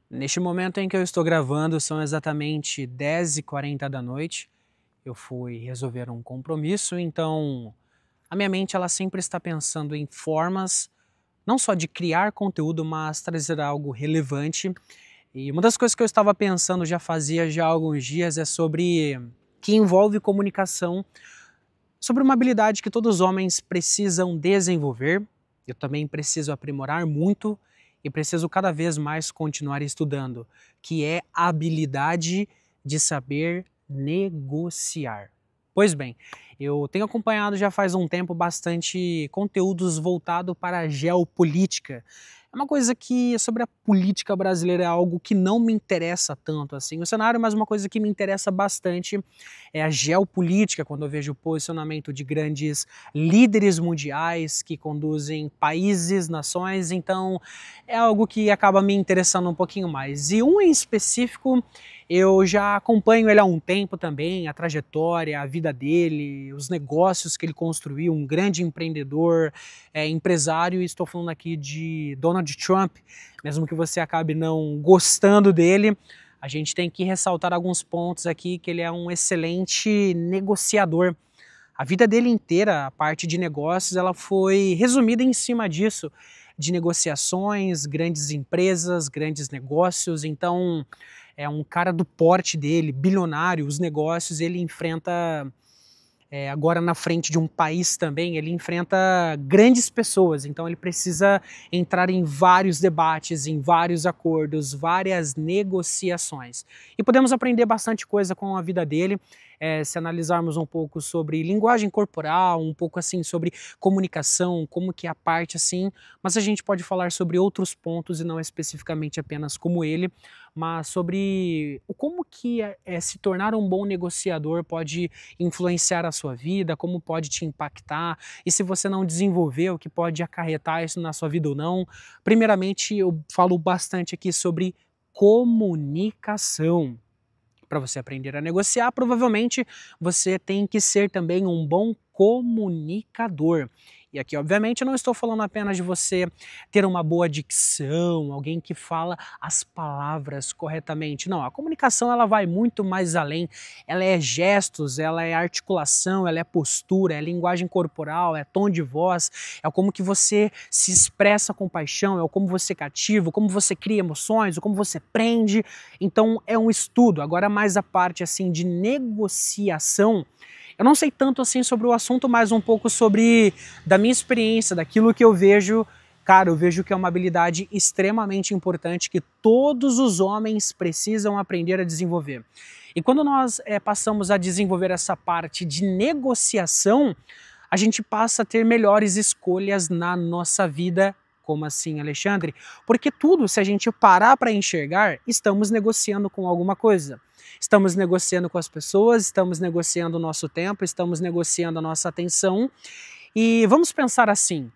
Neste momento em que eu estou gravando, são exatamente 10h40 da noite. Eu fui resolver um compromisso, então a minha mente ela sempre está pensando em formas, não só de criar conteúdo, mas trazer algo relevante. E uma das coisas que eu estava pensando já há alguns dias é sobre que envolve comunicação, sobre uma habilidade que todos os homens precisam desenvolver. Eu também preciso aprimorar muito e preciso cada vez mais continuar estudando, que é a habilidade de saber negociar. Pois bem, eu tenho acompanhado já faz um tempo bastante conteúdos voltados para a geopolítica. É uma coisa que sobre a política brasileira é algo que não me interessa tanto assim o cenário, mas uma coisa que me interessa bastante é a geopolítica, quando eu vejo o posicionamento de grandes líderes mundiais que conduzem países, nações, então é algo que acaba me interessando um pouquinho mais. E um em específico, eu já acompanho ele há um tempo também, a trajetória, a vida dele, os negócios que ele construiu, um grande empreendedor, empresário, e estou falando aqui de Donald Trump. Mesmo que você acabe não gostando dele, a gente tem que ressaltar alguns pontos aqui, que ele é um excelente negociador. A vida dele inteira, a parte de negócios, ela foi resumida em cima disso, de negociações, grandes empresas, grandes negócios. Então, é um cara do porte dele, bilionário, os negócios, ele enfrenta agora na frente de um país também, ele enfrenta grandes pessoas, então ele precisa entrar em vários debates, em vários acordos, várias negociações. E podemos aprender bastante coisa com a vida dele, se analisarmos um pouco sobre linguagem corporal, um pouco assim sobre comunicação, como que é a parte assim, mas a gente pode falar sobre outros pontos e não especificamente apenas como ele, mas sobre como que se tornar um bom negociador pode influenciar a sua vida, como pode te impactar, e se você não desenvolver, o que pode acarretar isso na sua vida ou não. Primeiramente, eu falo bastante aqui sobre comunicação. Para você aprender a negociar, provavelmente você tem que ser também um bom comunicador. E aqui, obviamente, eu não estou falando apenas de você ter uma boa dicção, alguém que fala as palavras corretamente. Não, a comunicação ela vai muito mais além. Ela é gestos, ela é articulação, ela é postura, é linguagem corporal, é tom de voz, é como que você se expressa com paixão, é como você cativa, como você cria emoções, como você prende. Então é um estudo. Agora mais a parte assim de negociação, eu não sei tanto assim sobre o assunto, mas um pouco sobre da minha experiência, daquilo que eu vejo. Cara, eu vejo que é uma habilidade extremamente importante que todos os homens precisam aprender a desenvolver. E quando nós passamos a desenvolver essa parte de negociação, a gente passa a ter melhores escolhas na nossa vida. Como assim, Alexandre? Porque tudo, se a gente parar para enxergar, estamos negociando com alguma coisa. Estamos negociando com as pessoas, estamos negociando o nosso tempo, estamos negociando a nossa atenção. E vamos pensar assim,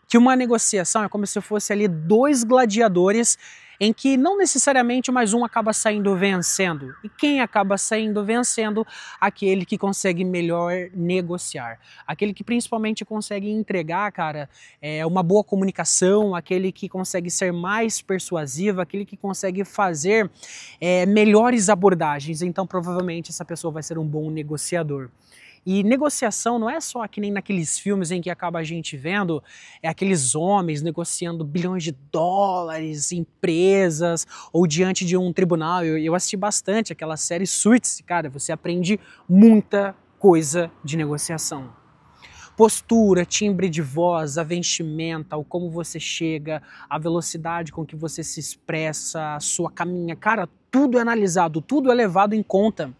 que uma negociação é como se fosse ali dois gladiadores em que não necessariamente mais um acaba saindo vencendo. E quem acaba saindo vencendo? Aquele que consegue melhor negociar. Aquele que principalmente consegue entregar, cara, uma boa comunicação, aquele que consegue ser mais persuasivo, aquele que consegue fazer melhores abordagens. Então provavelmente essa pessoa vai ser um bom negociador. E negociação não é só que nem naqueles filmes em que acaba a gente vendo aqueles homens negociando bilhões de dólares, empresas, ou diante de um tribunal. Eu assisti bastante aquela série Suits, cara, você aprende muita coisa de negociação. Postura, timbre de voz, a vestimenta, o como você chega, a velocidade com que você se expressa, a sua caminha, cara, tudo é analisado, tudo é levado em conta.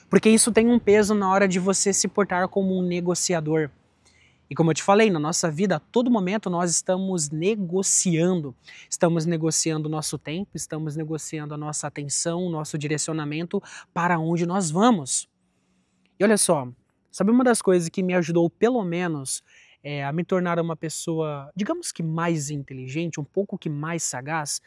Porque isso tem um peso na hora de você se portar como um negociador. E como eu te falei, na nossa vida, a todo momento nós estamos negociando. Estamos negociando o nosso tempo, estamos negociando a nossa atenção, o nosso direcionamento para onde nós vamos. E olha só, sabe uma das coisas que me ajudou pelo menos a me tornar uma pessoa, digamos que mais inteligente, um pouco que mais sagaz?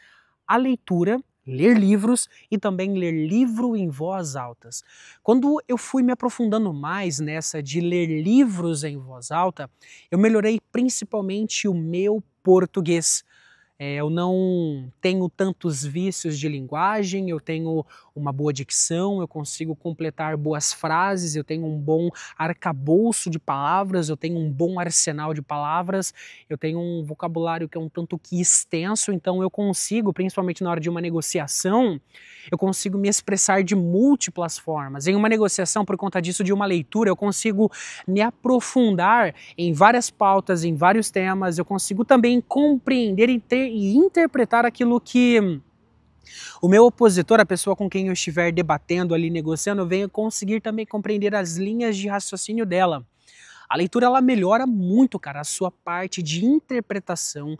A leitura, ler livros e também ler livro em voz altas. Quando eu fui me aprofundando mais nessa de ler livros em voz alta, eu melhorei principalmente o meu português. eu não tenho tantos vícios de linguagem, eu tenho uma boa dicção, eu consigo completar boas frases, eu tenho um bom arcabouço de palavras, eu tenho um bom arsenal de palavras, eu tenho um vocabulário que é um tanto que extenso, então eu consigo, principalmente na hora de uma negociação, eu consigo me expressar de múltiplas formas. Em uma negociação, por conta disso, de uma leitura, eu consigo me aprofundar em várias pautas, em vários temas, eu consigo também compreender e interpretar aquilo que o meu opositor, a pessoa com quem eu estiver debatendo ali, negociando, eu venho conseguir também compreender as linhas de raciocínio dela. A leitura, ela melhora muito, cara, a sua parte de interpretação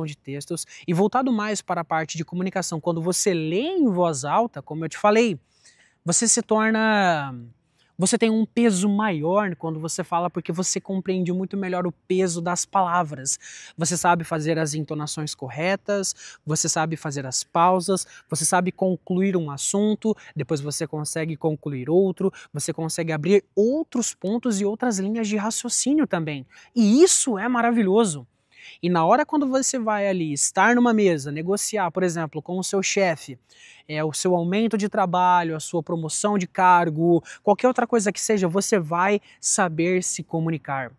de textos, e voltado mais para a parte de comunicação, quando você lê em voz alta, como eu te falei, você tem um peso maior quando você fala, porque você compreende muito melhor o peso das palavras. Você sabe fazer as entonações corretas, você sabe fazer as pausas, você sabe concluir um assunto, depois você consegue concluir outro, você consegue abrir outros pontos e outras linhas de raciocínio também. E isso é maravilhoso. E na hora quando você vai ali estar numa mesa, negociar, por exemplo, com o seu chefe, o seu aumento de trabalho, a sua promoção de cargo, qualquer outra coisa que seja, você vai saber se comunicar.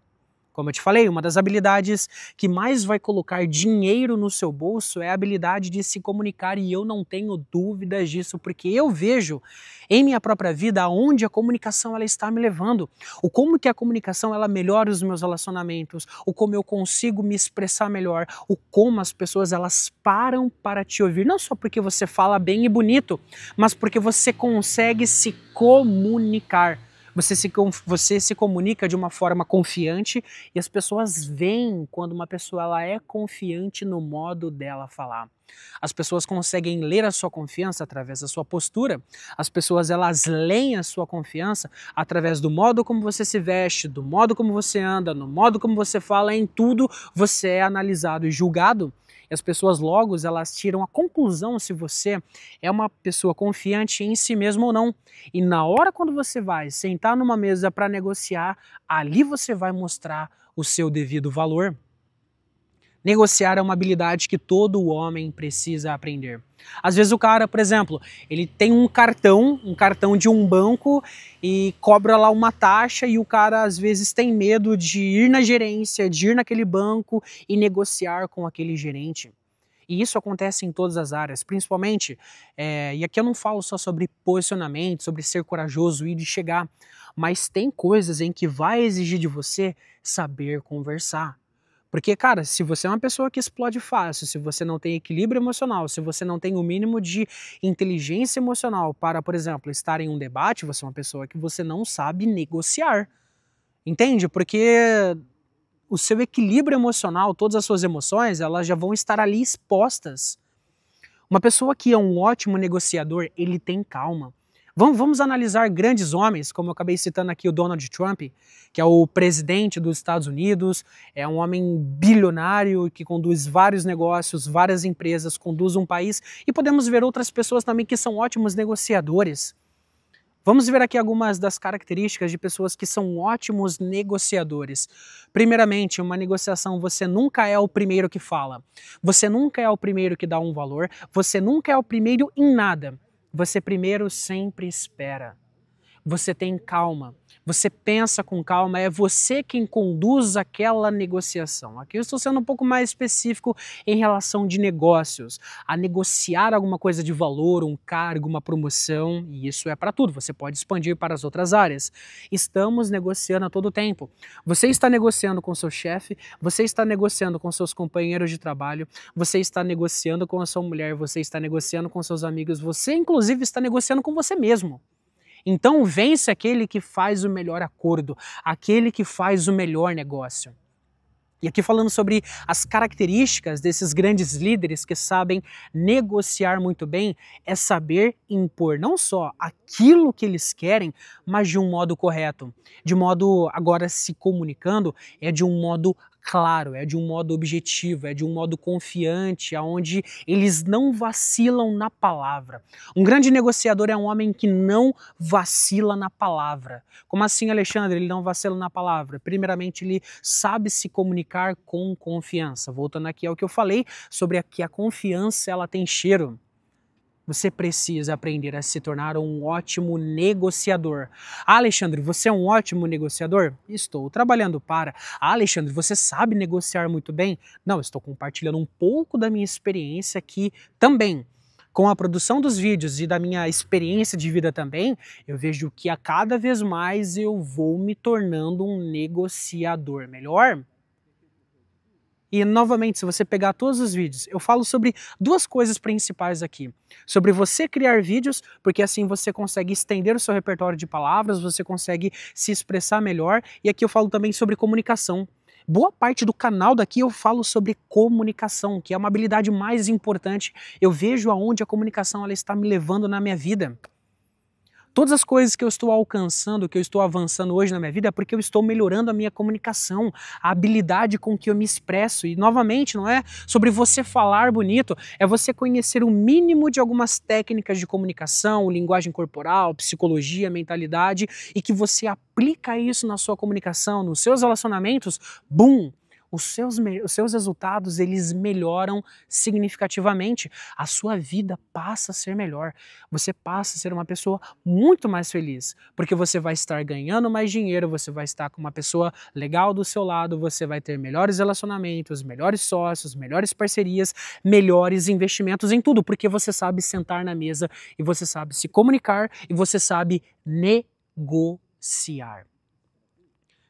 Como eu te falei, uma das habilidades que mais vai colocar dinheiro no seu bolso é a habilidade de se comunicar, e eu não tenho dúvidas disso, porque eu vejo em minha própria vida aonde a comunicação ela está me levando, o como que a comunicação ela melhora os meus relacionamentos, o como eu consigo me expressar melhor, o como as pessoas elas param para te ouvir, não só porque você fala bem e bonito, mas porque você consegue se comunicar. Você se comunica de uma forma confiante, e as pessoas veem quando uma pessoa ela é confiante no modo dela falar. As pessoas conseguem ler a sua confiança através da sua postura, as pessoas elas leem a sua confiança através do modo como você se veste, do modo como você anda, no modo como você fala, em tudo você é analisado e julgado. E as pessoas logo elas tiram a conclusão se você é uma pessoa confiante em si mesmo ou não. E na hora quando você vai sentar numa mesa para negociar, ali você vai mostrar o seu devido valor. Negociar é uma habilidade que todo homem precisa aprender. Às vezes o cara, por exemplo, ele tem um cartão de um banco e cobra lá uma taxa, e o cara às vezes tem medo de ir na gerência, de ir naquele banco e negociar com aquele gerente. E isso acontece em todas as áreas, principalmente, e aqui eu não falo só sobre posicionamento, sobre ser corajoso, ir e chegar, mas tem coisas em que vai exigir de você saber conversar. Porque, cara, se você é uma pessoa que explode fácil, se você não tem equilíbrio emocional, se você não tem o mínimo de inteligência emocional para, por exemplo, estar em um debate, você é uma pessoa que você não sabe negociar. Entende? Porque o seu equilíbrio emocional, todas as suas emoções, elas já vão estar ali expostas. Uma pessoa que é um ótimo negociador, ele tem calma. Vamos analisar grandes homens, como eu acabei citando aqui o Donald Trump, que é o presidente dos Estados Unidos, é um homem bilionário que conduz vários negócios, várias empresas, conduz um país, e podemos ver outras pessoas também que são ótimos negociadores. Vamos ver aqui algumas das características de pessoas que são ótimos negociadores. Primeiramente, uma negociação, você nunca é o primeiro que fala, você nunca é o primeiro que dá um valor, você nunca é o primeiro em nada. Você primeiro sempre espera. Você tem calma. Você pensa com calma, é você quem conduz aquela negociação. Aqui eu estou sendo um pouco mais específico em relação de negócios. A negociar alguma coisa de valor, um cargo, uma promoção, e isso é para tudo. Você pode expandir para as outras áreas. Estamos negociando a todo tempo. Você está negociando com seu chefe, você está negociando com seus companheiros de trabalho, você está negociando com a sua mulher, você está negociando com seus amigos, você inclusive está negociando com você mesmo. Então vence aquele que faz o melhor acordo, aquele que faz o melhor negócio. E aqui falando sobre as características desses grandes líderes que sabem negociar muito bem, é saber impor não só aquilo que eles querem, mas de um modo correto. De modo, agora se comunicando, é de um modo claro, é de um modo objetivo, é de um modo confiante, onde eles não vacilam na palavra. Um grande negociador é um homem que não vacila na palavra. Como assim, Alexandre? Ele não vacila na palavra? Primeiramente, ele sabe se comunicar com confiança. Voltando aqui ao que eu falei sobre que a confiança ela tem cheiro. Você precisa aprender a se tornar um ótimo negociador. Ah, Alexandre, você é um ótimo negociador? Estou trabalhando para. Ah, Alexandre, você sabe negociar muito bem? Não, estou compartilhando um pouco da minha experiência aqui também. Com a produção dos vídeos e da minha experiência de vida também, eu vejo que a cada vez mais eu vou me tornando um negociador melhor. E, novamente, se você pegar todos os vídeos, eu falo sobre duas coisas principais aqui. Sobre você criar vídeos, porque assim você consegue estender o seu repertório de palavras, você consegue se expressar melhor. E aqui eu falo também sobre comunicação. Boa parte do canal daqui eu falo sobre comunicação, que é uma habilidade mais importante. Eu vejo aonde a comunicação ela está me levando na minha vida. Todas as coisas que eu estou alcançando, que eu estou avançando hoje na minha vida é porque eu estou melhorando a minha comunicação, a habilidade com que eu me expresso. E novamente, não é sobre você falar bonito, é você conhecer o mínimo de algumas técnicas de comunicação, linguagem corporal, psicologia, mentalidade, e que você aplica isso na sua comunicação, nos seus relacionamentos, bum! Os seus resultados eles melhoram significativamente, a sua vida passa a ser melhor, você passa a ser uma pessoa muito mais feliz, porque você vai estar ganhando mais dinheiro, você vai estar com uma pessoa legal do seu lado, você vai ter melhores relacionamentos, melhores sócios, melhores parcerias, melhores investimentos em tudo, porque você sabe sentar na mesa e você sabe se comunicar e você sabe negociar.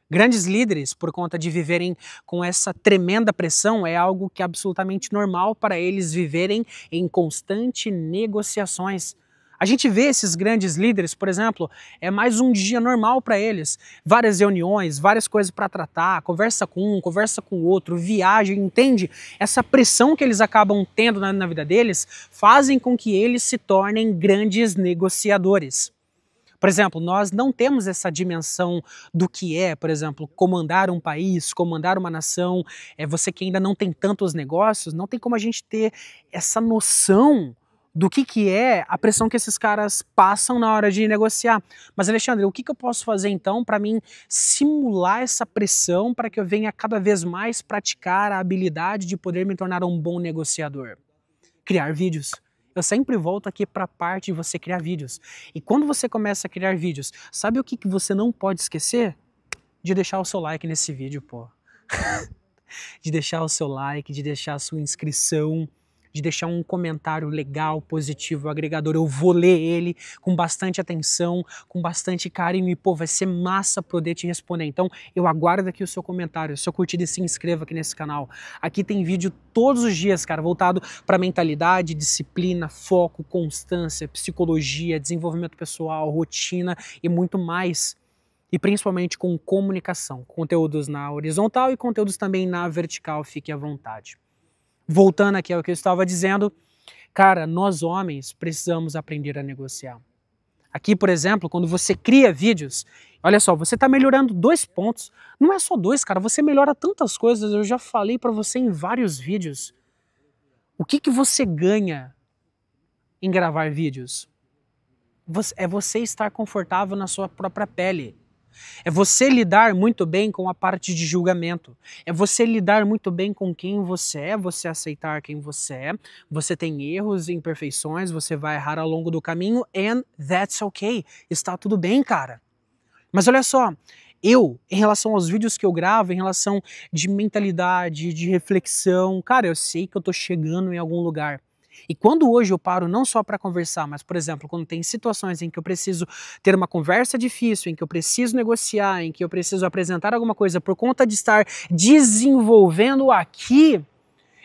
Grandes líderes, por conta de viverem com essa tremenda pressão, é algo que é absolutamente normal para eles viverem em constante negociações. A gente vê esses grandes líderes, por exemplo, é mais um dia normal para eles. Várias reuniões, várias coisas para tratar, conversa com um, conversa com o outro, viagem, entende? Essa pressão que eles acabam tendo na vida deles fazem com que eles se tornem grandes negociadores. Por exemplo, nós não temos essa dimensão do que é, por exemplo, comandar um país, comandar uma nação. Você que ainda não tem tantos negócios, não tem como a gente ter essa noção do que é a pressão que esses caras passam na hora de negociar. Mas, Alexandre, o que eu posso fazer então para mim simular essa pressão para que eu venha cada vez mais praticar a habilidade de poder me tornar um bom negociador? Criar vídeos. Eu sempre volto aqui para a parte de você criar vídeos. E quando você começa a criar vídeos, sabe o que você não pode esquecer? De deixar o seu like nesse vídeo, pô. De deixar o seu like, de deixar a sua inscrição, de deixar um comentário legal, positivo, agregador. Eu vou ler ele com bastante atenção, com bastante carinho e, pô, vai ser massa poder te responder. Então, eu aguardo aqui o seu comentário, sua curtida e se inscreva aqui nesse canal. Aqui tem vídeo todos os dias, cara, voltado para mentalidade, disciplina, foco, constância, psicologia, desenvolvimento pessoal, rotina e muito mais. E principalmente com comunicação. Conteúdos na horizontal e conteúdos também na vertical, fique à vontade. Voltando aqui ao que eu estava dizendo, cara, nós homens precisamos aprender a negociar. Aqui, por exemplo, quando você cria vídeos, olha só, você está melhorando 2 pontos. Não é só 2, cara, você melhora tantas coisas, eu já falei para você em vários vídeos. O que você ganha em gravar vídeos? É você estar confortável na sua própria pele. É você lidar muito bem com a parte de julgamento. É você lidar muito bem com quem você é, você aceitar quem você é. Você tem erros e imperfeições, você vai errar ao longo do caminho and that's okay. Está tudo bem, cara. Mas olha só, em relação aos vídeos que eu gravo, em relação de mentalidade, de reflexão, cara, eu sei que eu tô chegando em algum lugar. E quando hoje eu paro não só para conversar, mas, por exemplo, quando tem situações em que eu preciso ter uma conversa difícil, em que eu preciso negociar, em que eu preciso apresentar alguma coisa por conta de estar desenvolvendo aqui,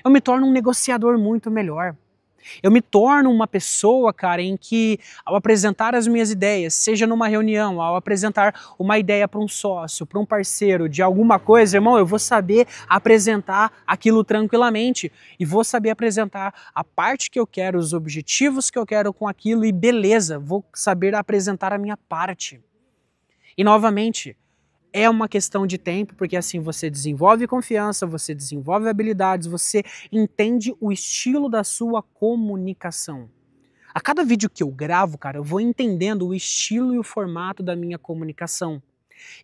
eu me torno um negociador muito melhor. Eu me torno uma pessoa, cara, em que ao apresentar as minhas ideias, seja numa reunião, ao apresentar uma ideia para um sócio, para um parceiro de alguma coisa, irmão, eu vou saber apresentar aquilo tranquilamente e vou saber apresentar a parte que eu quero, os objetivos que eu quero com aquilo e beleza, vou saber apresentar a minha parte. E novamente, É uma questão de tempo, porque assim você desenvolve confiança, você desenvolve habilidades, você entende o estilo da sua comunicação. A cada vídeo que eu gravo, cara, eu vou entendendo o estilo e o formato da minha comunicação.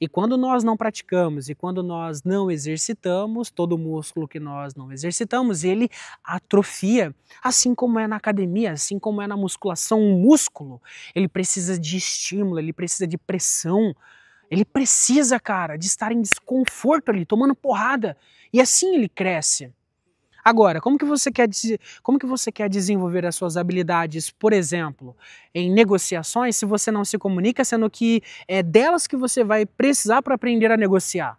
E quando nós não praticamos e quando nós não exercitamos, todo músculo que nós não exercitamos, ele atrofia. Assim como é na academia, assim como é na musculação, um músculo, ele precisa de estímulo, ele precisa de pressão, ele precisa, cara, de estar em desconforto ali, tomando porrada. E assim ele cresce. Agora, como que você quer desenvolver as suas habilidades, por exemplo, em negociações, se você não se comunica, sendo que é delas que você vai precisar para aprender a negociar?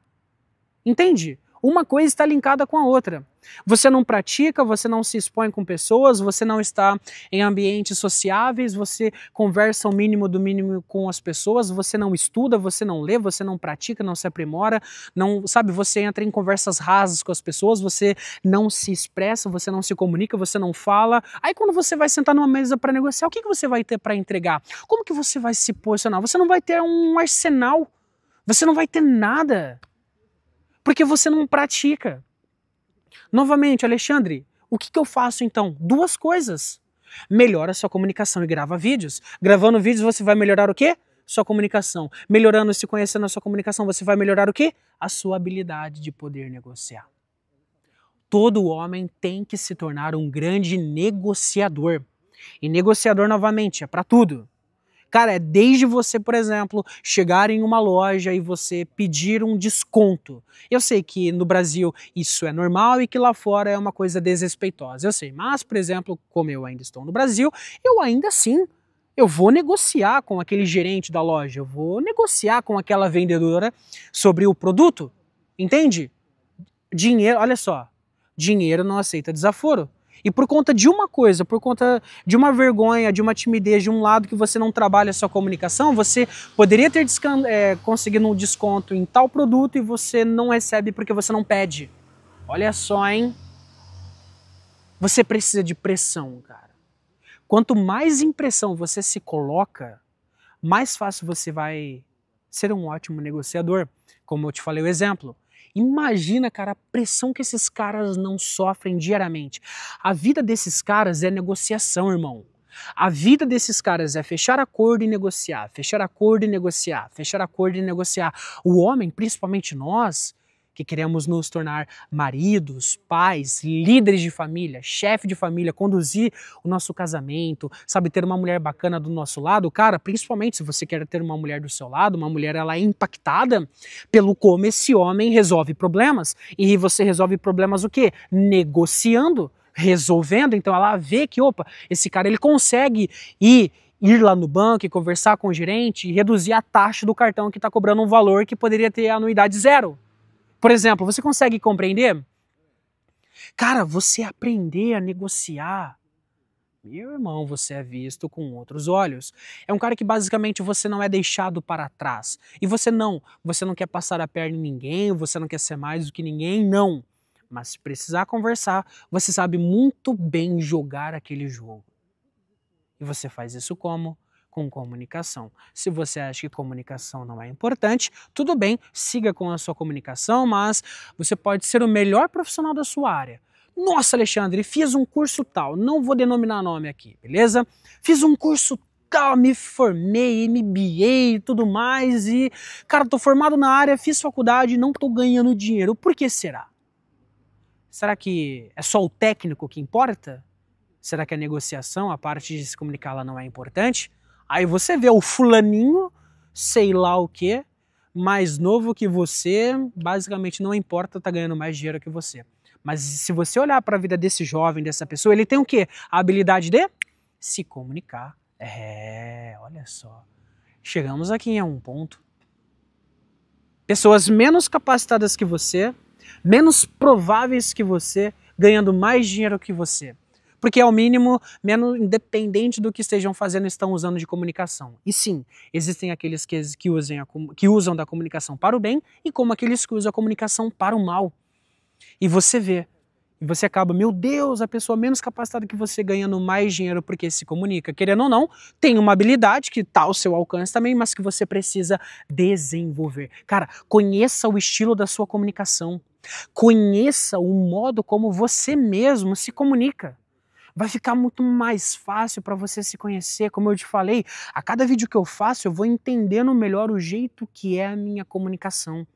Entende? Uma coisa está linkada com a outra. Você não pratica, você não se expõe com pessoas, você não está em ambientes sociáveis, você conversa o mínimo do mínimo com as pessoas, você não estuda, você não lê, você não pratica, não se aprimora, não, sabe, você entra em conversas rasas com as pessoas, você não se expressa, você não se comunica, você não fala. Aí quando você vai sentar numa mesa para negociar, o que você vai ter para entregar? Como que você vai se posicionar? Você não vai ter um arsenal, você não vai ter nada. Porque você não pratica. Novamente, Alexandre, o que eu faço então? Duas coisas. Melhora a sua comunicação e grava vídeos. Gravando vídeos você vai melhorar o quê? Sua comunicação. Melhorando e se conhecendo a sua comunicação, você vai melhorar o quê? A sua habilidade de poder negociar. Todo homem tem que se tornar um grande negociador. E negociador, novamente, é para tudo. Cara, é desde você, por exemplo, chegar em uma loja e você pedir um desconto. Eu sei que no Brasil isso é normal e que lá fora é uma coisa desrespeitosa. Eu sei, mas, por exemplo, como eu ainda estou no Brasil, eu ainda assim, eu vou negociar com aquele gerente da loja, eu vou negociar com aquela vendedora sobre o produto. Entende? Dinheiro, olha só, dinheiro não aceita desaforo. E por conta de uma coisa, por conta de uma vergonha, de uma timidez, de um lado que você não trabalha a sua comunicação, você poderia ter conseguido um desconto em tal produto e você não recebe porque você não pede. Olha só, hein? Você precisa de pressão, cara. Quanto mais em pressão você se coloca, mais fácil você vai ser um ótimo negociador. Como eu te falei o exemplo. Imagina, cara, a pressão que esses caras não sofrem diariamente. A vida desses caras é negociação, irmão. A vida desses caras é fechar acordo e negociar, fechar acordo e negociar, fechar acordo e negociar. O homem, principalmente nós, que queremos nos tornar maridos, pais, líderes de família, chefe de família, conduzir o nosso casamento, sabe, ter uma mulher bacana do nosso lado, cara, principalmente se você quer ter uma mulher do seu lado, uma mulher ela é impactada pelo como esse homem resolve problemas, e você resolve problemas o quê? Negociando, resolvendo, então ela vê que, opa, esse cara ele consegue ir lá no banco e conversar com o gerente e reduzir a taxa do cartão que está cobrando um valor que poderia ter anuidade zero. Por exemplo, você consegue compreender? Cara, você aprender a negociar, meu irmão, você é visto com outros olhos. É um cara que basicamente você não é deixado para trás. E você não quer passar a perna em ninguém, você não quer ser mais do que ninguém, não. Mas se precisar conversar, você sabe muito bem jogar aquele jogo. E você faz isso como? Com comunicação. Se você acha que comunicação não é importante, tudo bem, siga com a sua comunicação, mas você pode ser o melhor profissional da sua área. Nossa, Alexandre, fiz um curso tal, não vou denominar nome aqui, beleza? Fiz um curso tal, me formei, MBA e tudo mais e, cara, tô formado na área, fiz faculdade e não tô ganhando dinheiro. Por que será? Será que é só o técnico que importa? Será que a negociação, a parte de se comunicar, ela não é importante? Aí você vê o fulaninho, sei lá o quê, mais novo que você, basicamente não importa, tá ganhando mais dinheiro que você. Mas se você olhar para a vida desse jovem, dessa pessoa, ele tem o quê? A habilidade de se comunicar. Olha só. Chegamos aqui em um ponto. Pessoas menos capacitadas que você, menos prováveis que você, ganhando mais dinheiro que você. Porque, ao mínimo, menos independente do que estejam fazendo, estão usando de comunicação. E sim, existem aqueles que usam da comunicação para o bem e como aqueles que usam a comunicação para o mal. E você vê, E você acaba, meu Deus, a pessoa menos capacitada que você ganhando mais dinheiro porque se comunica. Querendo ou não, tem uma habilidade que está ao seu alcance também, mas que você precisa desenvolver. Cara, conheça o estilo da sua comunicação. Conheça o modo como você mesmo se comunica. Vai ficar muito mais fácil para você se conhecer. Como eu te falei, a cada vídeo que eu faço, eu vou entendendo melhor o jeito que é a minha comunicação.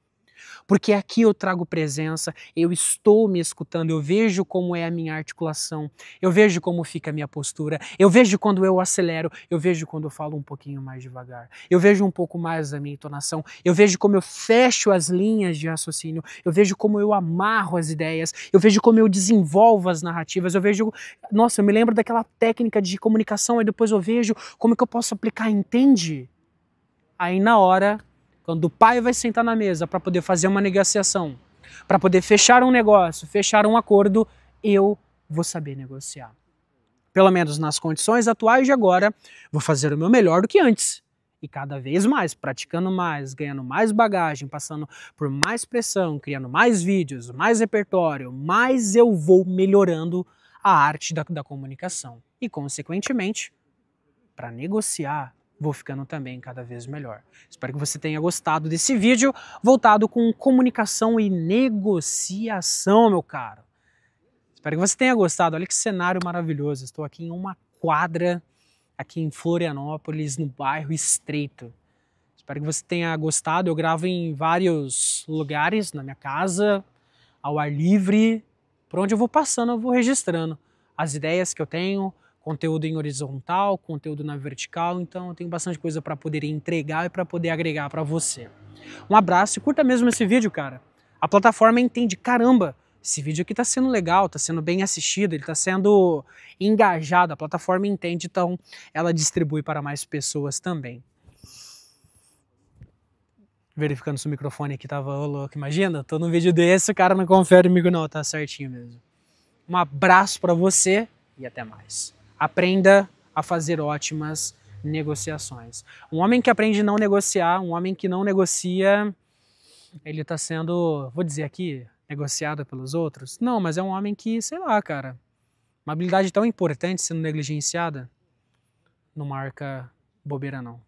Porque aqui eu trago presença, eu estou me escutando, eu vejo como é a minha articulação, eu vejo como fica a minha postura, eu vejo quando eu acelero, eu vejo quando eu falo um pouquinho mais devagar, eu vejo um pouco mais da minha entonação, eu vejo como eu fecho as linhas de raciocínio, eu vejo como eu amarro as ideias, eu vejo como eu desenvolvo as narrativas, eu vejo, nossa, eu me lembro daquela técnica de comunicação, aí depois eu vejo como que eu posso aplicar, entende? Aí na hora, quando o pai vai sentar na mesa para poder fazer uma negociação, para poder fechar um negócio, fechar um acordo, eu vou saber negociar. Pelo menos nas condições atuais de agora, vou fazer o meu melhor do que antes. E cada vez mais, praticando mais, ganhando mais bagagem, passando por mais pressão, criando mais vídeos, mais repertório, mais eu vou melhorando a arte da comunicação. E, consequentemente, para negociar, vou ficando também cada vez melhor. Espero que você tenha gostado desse vídeo voltado com comunicação e negociação, meu caro. Espero que você tenha gostado. Olha que cenário maravilhoso. Estou aqui em uma quadra, aqui em Florianópolis, no bairro Estreito. Espero que você tenha gostado. Eu gravo em vários lugares, na minha casa, ao ar livre. Por onde eu vou passando, eu vou registrando as ideias que eu tenho, conteúdo em horizontal, conteúdo na vertical, então eu tenho bastante coisa para poder entregar e para poder agregar para você. Um abraço e curta mesmo esse vídeo, cara. A plataforma entende, caramba, esse vídeo aqui tá sendo legal, tá sendo bem assistido, ele tá sendo engajado, a plataforma entende, então ela distribui para mais pessoas também. Verificando se o microfone aqui tava louco, imagina, tô num vídeo desse, o cara não confere comigo não, tá certinho mesmo. Um abraço para você e até mais. Aprenda a fazer ótimas negociações. Um homem que aprende a não negociar, um homem que não negocia, ele está sendo, vou dizer aqui, negociado pelos outros? Não, mas é um homem que, sei lá, cara, uma habilidade tão importante sendo negligenciada, não marca bobeira não.